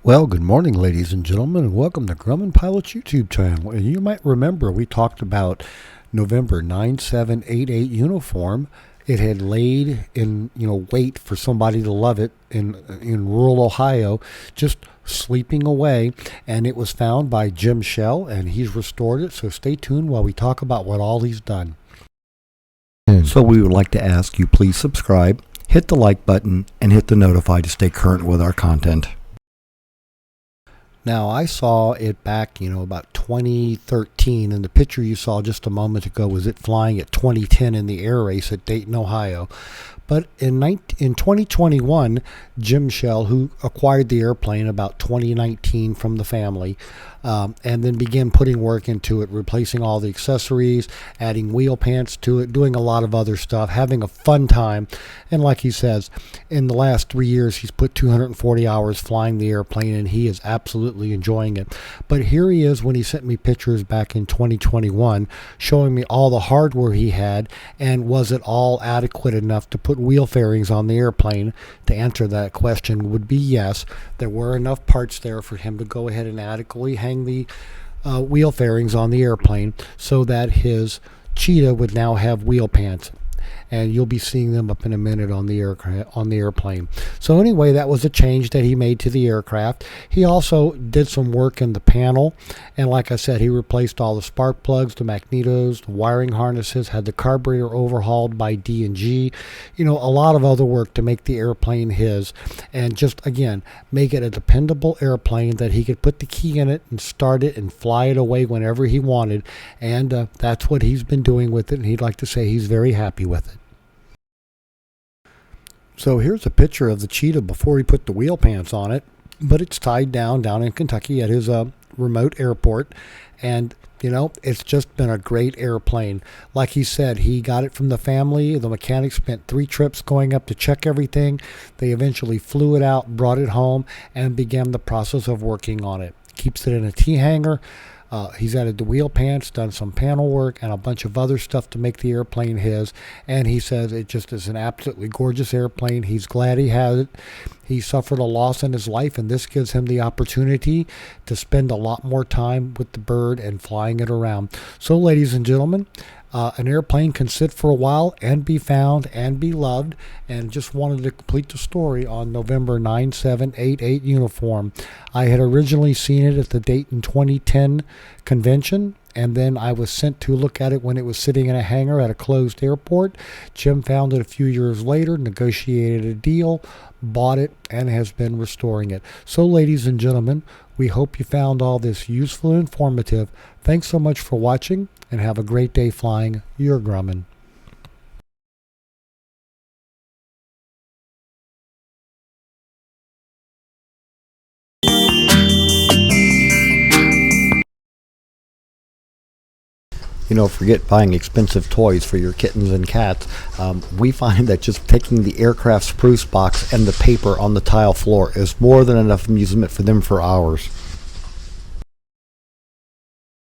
Well, good morning, ladies and gentlemen, and welcome to Grumman Pilot's YouTube channel. And you might remember we talked about November 9788 uniform. It had laid in, wait for somebody to love it in rural Ohio, just sleeping away. And it was found by Jim Shell, and he's restored it. So stay tuned while we talk about what all he's done. So we would like to ask you, please subscribe, hit the like button, and hit the notify to stay current with our content. Now, I saw it back, about 2013, and the picture you saw just a moment ago was it flying at 2010 in the air race at Dayton, Ohio. But in 2021, Jim Shell, who acquired the airplane about 2019 from the family, and then began putting work into it, replacing all the accessories, adding wheel pants to it, doing a lot of other stuff, having a fun time. And like he says, in the last 3 years, he's put 240 hours flying the airplane, and he is absolutely enjoying it. But here he is when he sent me pictures back in 2021, showing me all the hardware he had, and was it all adequate enough to put wheel fairings on the airplane? The answer to that question would be yes. There were enough parts there for him to go ahead and adequately hang the wheel fairings on the airplane so that his Cheetah would now have wheel pants. And you'll be seeing them up in a minute on the airplane. So anyway, that was a change that he made to the aircraft. He also did some work in the panel, and like I said, he replaced all the spark plugs, the magnetos, the wiring harnesses, had the carburetor overhauled by D&G, a lot of other work to make the airplane his, and just again make it a dependable airplane that he could put the key in it and start it and fly it away whenever he wanted. And that's what he's been doing with it, and he'd like to say he's very happy with it. So here's a picture of the Cheetah before he put the wheel pants on it, but it's tied down in Kentucky at his remote airport, and it's just been a great airplane. Like he said, he got it from the family. The mechanic spent 3 trips going up to check everything. They eventually flew it out, brought it home, and began the process of working on it. Keeps it in a T-hanger. He's added the wheel pants, done some panel work, and a bunch of other stuff to make the airplane his. And he says it just is an absolutely gorgeous airplane. He's glad he has it. He suffered a loss in his life, and this gives him the opportunity to spend a lot more time with the bird and flying it around. So, ladies and gentlemen, an airplane can sit for a while and be found and be loved, and just wanted to complete the story on November 9788 uniform. I had originally seen it at the Dayton 2010 convention, and then I was sent to look at it when it was sitting in a hangar at a closed airport. Jim found it a few years later, negotiated a deal, bought it, and has been restoring it. So, ladies and gentlemen, we hope you found all this useful and informative. Thanks so much for watching, and have a great day flying. Your Grumman. Forget buying expensive toys for your kittens and cats. We find that just taking the aircraft spruce box and the paper on the tile floor is more than enough amusement for them for hours.